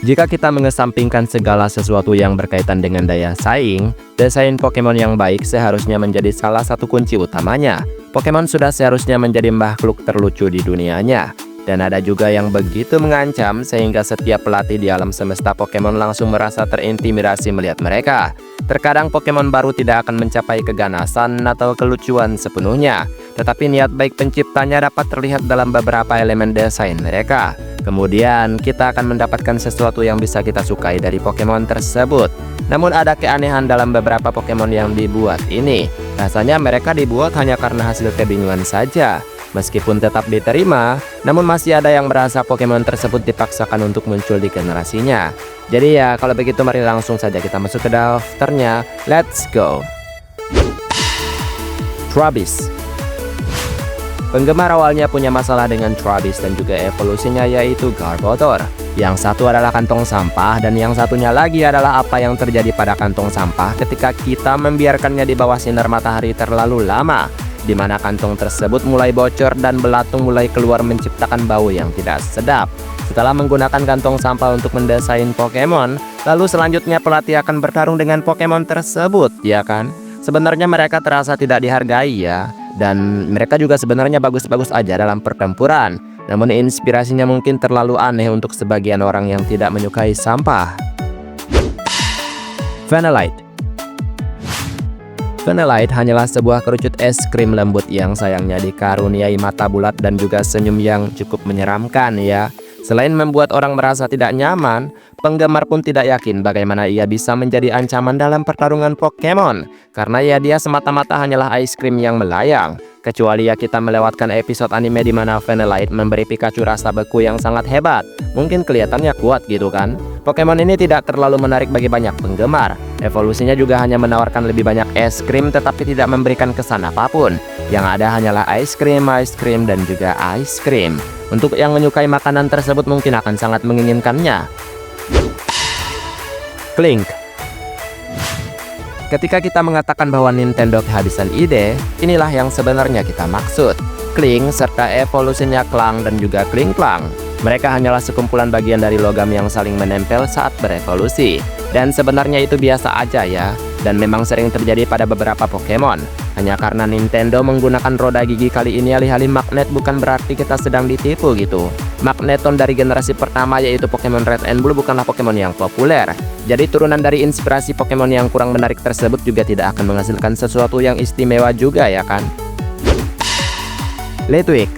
Jika kita mengesampingkan segala sesuatu yang berkaitan dengan daya saing, desain Pokemon yang baik seharusnya menjadi salah satu kunci utamanya. Pokemon sudah seharusnya menjadi makhluk terlucu di dunianya. Dan ada juga yang begitu mengancam sehingga setiap pelatih di alam semesta Pokemon langsung merasa terintimidasi melihat mereka. Terkadang Pokemon baru tidak akan mencapai keganasan atau kelucuan sepenuhnya, tetapi niat baik penciptanya dapat terlihat dalam beberapa elemen desain mereka. Kemudian kita akan mendapatkan sesuatu yang bisa kita sukai dari Pokemon tersebut. Namun ada keanehan dalam beberapa Pokemon yang dibuat ini. Rasanya mereka dibuat hanya karena hasil kebingungan saja. Meskipun tetap diterima, namun masih ada yang merasa Pokemon tersebut dipaksakan untuk muncul di generasinya. Jadi ya, kalau begitu mari langsung saja kita masuk ke daftarnya. Let's go. Trubbish. Penggemar awalnya punya masalah dengan Trubbish dan juga evolusinya, yaitu Garbodor. Yang satu adalah kantong sampah dan yang satunya lagi adalah apa yang terjadi pada kantong sampah ketika kita membiarkannya di bawah sinar matahari terlalu lama, di mana kantong tersebut mulai bocor dan belatung mulai keluar menciptakan bau yang tidak sedap. Setelah menggunakan kantong sampah untuk mendesain Pokemon, lalu selanjutnya pelatih akan bertarung dengan Pokemon tersebut, ya kan? Sebenarnya mereka terasa tidak dihargai ya, dan mereka juga sebenarnya bagus-bagus aja dalam pertempuran. Namun inspirasinya mungkin terlalu aneh untuk sebagian orang yang tidak menyukai sampah. Vanillite. Vanillite hanyalah sebuah kerucut es krim lembut yang sayangnya dikaruniai mata bulat dan juga senyum yang cukup menyeramkan ya. Selain membuat orang merasa tidak nyaman, penggemar pun tidak yakin bagaimana ia bisa menjadi ancaman dalam pertarungan Pokemon. Karena ya dia semata-mata hanyalah es krim yang melayang. Kecuali ya kita melewatkan episode anime di mana Vanillite memberi Pikachu rasa beku yang sangat hebat. Mungkin kelihatannya kuat gitu kan. Pokemon ini tidak terlalu menarik bagi banyak penggemar. Evolusinya juga hanya menawarkan lebih banyak es krim tetapi tidak memberikan kesan apapun. Yang ada hanyalah ice cream, dan juga ice cream. Untuk yang menyukai makanan tersebut mungkin akan sangat menginginkannya. Klink. Ketika kita mengatakan bahwa Nintendo kehabisan ide, inilah yang sebenarnya kita maksud. Klink serta evolusinya Klang dan juga Klinklang. Mereka hanyalah sekumpulan bagian dari logam yang saling menempel saat berevolusi. Dan sebenarnya itu biasa aja ya, dan memang sering terjadi pada beberapa Pokemon. Hanya karena Nintendo menggunakan roda gigi kali ini alih-alih magnet bukan berarti kita sedang ditipu gitu. Magneton dari generasi pertama yaitu Pokemon Red and Blue bukanlah Pokemon yang populer. Jadi turunan dari inspirasi Pokemon yang kurang menarik tersebut juga tidak akan menghasilkan sesuatu yang istimewa juga ya kan. Litwick.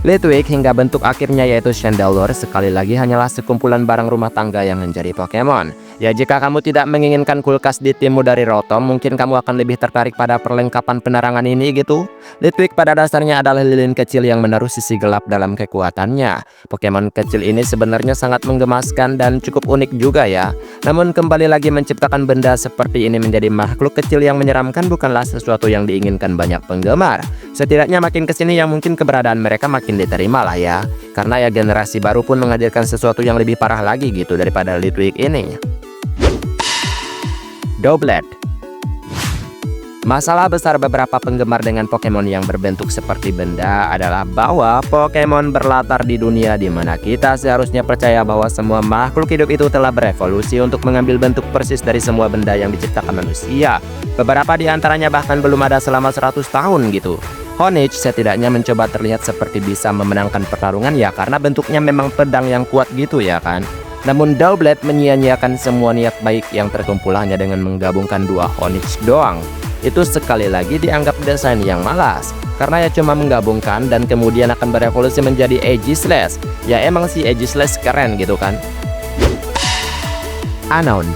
Litwick hingga bentuk akhirnya yaitu Chandelure sekali lagi hanyalah sekumpulan barang rumah tangga yang menjadi Pokemon. Ya jika kamu tidak menginginkan kulkas di timmu dari Rotom, mungkin kamu akan lebih tertarik pada perlengkapan penerangan ini gitu. Litwick pada dasarnya adalah lilin kecil yang menaruh sisi gelap dalam kekuatannya. Pokemon kecil ini sebenarnya sangat menggemaskan dan cukup unik juga ya. Namun kembali lagi menciptakan benda seperti ini menjadi makhluk kecil yang menyeramkan bukanlah sesuatu yang diinginkan banyak penggemar. Setidaknya makin kesini ya mungkin keberadaan mereka makin diterima lah ya. Karena ya generasi baru pun menghadirkan sesuatu yang lebih parah lagi gitu daripada Litwick ini. Doublet. Masalah besar beberapa penggemar dengan Pokemon yang berbentuk seperti benda adalah bahwa Pokemon berlatar di dunia di mana kita seharusnya percaya bahwa semua makhluk hidup itu telah berevolusi untuk mengambil bentuk persis dari semua benda yang diciptakan manusia. Beberapa di antaranya bahkan belum ada selama 100 tahun gitu. Honedge setidaknya mencoba terlihat seperti bisa memenangkan pertarungan ya karena bentuknya memang pedang yang kuat gitu ya kan. Namun Doublet menyia-nyiakan semua niat baik yang terkumpul hanya dengan menggabungkan dua Honedge doang. Itu sekali lagi dianggap desain yang malas, karena ya cuma menggabungkan dan kemudian akan berevolusi menjadi Aegislash. Ya emang sih Aegislash keren gitu kan. Unown.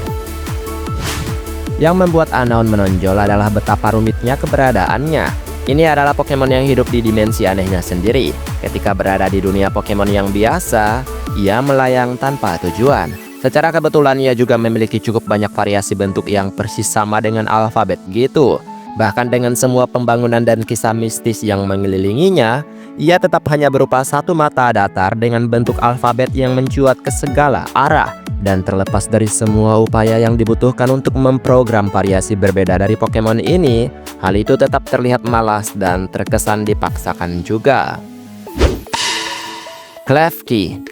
Yang membuat Unown menonjol adalah betapa rumitnya keberadaannya. Ini adalah Pokemon yang hidup di dimensi anehnya sendiri. Ketika berada di dunia Pokemon yang biasa, ia melayang tanpa tujuan. Secara kebetulan ia juga memiliki cukup banyak variasi bentuk yang persis sama dengan alfabet gitu. Bahkan dengan semua pembangunan dan kisah mistis yang mengelilinginya, ia tetap hanya berupa satu mata datar dengan bentuk alfabet yang mencuat ke segala arah. Dan terlepas dari semua upaya yang dibutuhkan untuk memprogram variasi berbeda dari Pokemon ini, hal itu tetap terlihat malas dan terkesan dipaksakan juga. Klefki.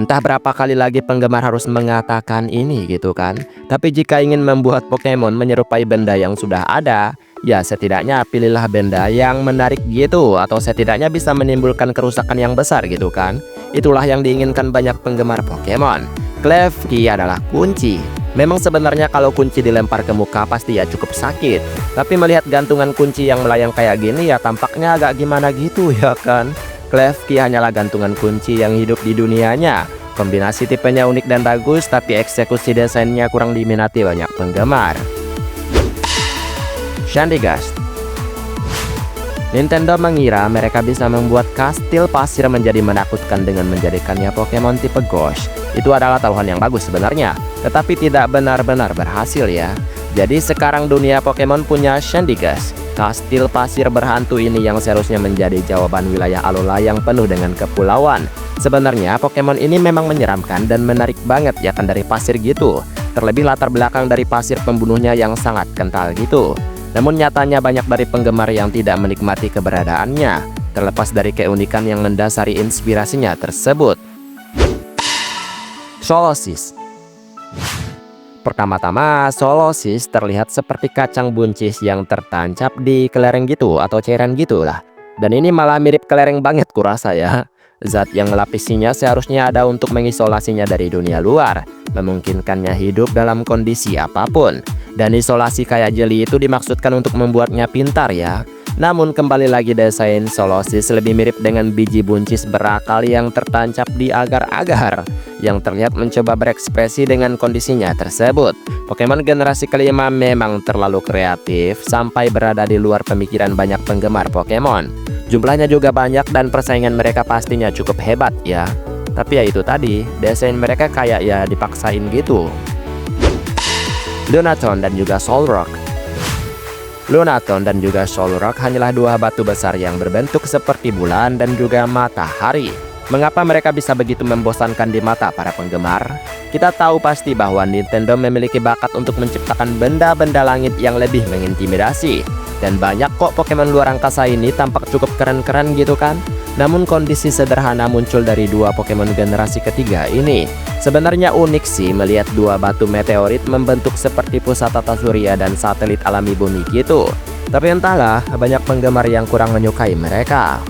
Entah berapa kali lagi penggemar harus mengatakan ini gitu kan. Tapi jika ingin membuat Pokemon menyerupai benda yang sudah ada, ya setidaknya pilihlah benda yang menarik gitu, atau setidaknya bisa menimbulkan kerusakan yang besar gitu kan. Itulah yang diinginkan banyak penggemar Pokemon. Klefki adalah kunci. Memang sebenarnya kalau kunci dilempar ke muka pasti ya cukup sakit. Tapi melihat gantungan kunci yang melayang kayak gini ya tampaknya agak gimana gitu ya kan. Klefki hanyalah gantungan kunci yang hidup di dunianya. Kombinasi tipenya unik dan bagus, tapi eksekusi desainnya kurang diminati banyak penggemar. Shandigast. Nintendo mengira mereka bisa membuat kastil pasir menjadi menakutkan dengan menjadikannya Pokemon tipe Ghost. Itu adalah taruhan yang bagus sebenarnya, tetapi tidak benar-benar berhasil ya. Jadi sekarang dunia Pokemon punya Shandigast, kastil pasir berhantu ini yang seharusnya menjadi jawaban wilayah Alola yang penuh dengan kepulauan. Sebenarnya Pokemon ini memang menyeramkan dan menarik banget ya kan dari pasir gitu. Terlebih latar belakang dari pasir pembunuhnya yang sangat kental gitu. Namun nyatanya banyak dari penggemar yang tidak menikmati keberadaannya, terlepas dari keunikan yang mendasari inspirasinya tersebut. Solosis. Pertama-tama, Solosis terlihat seperti kacang buncis yang tertancap di kelereng gitu atau cairan gitulah. Dan ini malah mirip kelereng banget kurasa ya. Zat yang melapisinya seharusnya ada untuk mengisolasinya dari dunia luar, memungkinkannya hidup dalam kondisi apapun. Dan isolasi kayak jeli itu dimaksudkan untuk membuatnya pintar ya. Namun kembali lagi desain Solosis lebih mirip dengan biji buncis berakal yang tertancap di agar-agar, yang terlihat mencoba berekspresi dengan kondisinya tersebut. Pokemon generasi kelima memang terlalu kreatif sampai berada di luar pemikiran banyak penggemar Pokemon. Jumlahnya juga banyak dan persaingan mereka pastinya cukup hebat ya. Tapi ya itu tadi, desain mereka kayak ya dipaksain gitu. Lunatone dan juga Solrock. Lunatone dan juga Solrock hanyalah dua batu besar yang berbentuk seperti bulan dan juga matahari. Mengapa mereka bisa begitu membosankan di mata para penggemar? Kita tahu pasti bahwa Nintendo memiliki bakat untuk menciptakan benda-benda langit yang lebih mengintimidasi. Dan banyak kok Pokemon luar angkasa ini tampak cukup keren-keren gitu kan. Namun kondisi sederhana muncul dari dua Pokemon generasi ketiga ini. Sebenarnya unik sih melihat dua batu meteorit membentuk seperti pusat tata surya dan satelit alami bumi gitu. Tapi entahlah, banyak penggemar yang kurang menyukai mereka.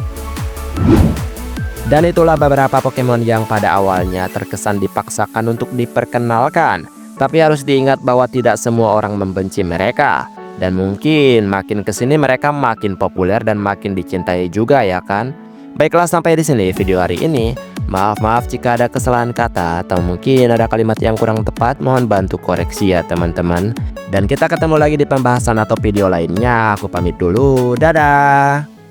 Dan itulah beberapa Pokemon yang pada awalnya terkesan dipaksakan untuk diperkenalkan. Tapi harus diingat bahwa tidak semua orang membenci mereka. Dan mungkin makin kesini mereka makin populer dan makin dicintai juga ya kan. Baiklah, sampai di sini video hari ini. Maaf jika ada kesalahan kata atau mungkin ada kalimat yang kurang tepat, mohon bantu koreksi ya teman-teman. Dan kita ketemu lagi di pembahasan atau video lainnya. Aku pamit dulu, dadah.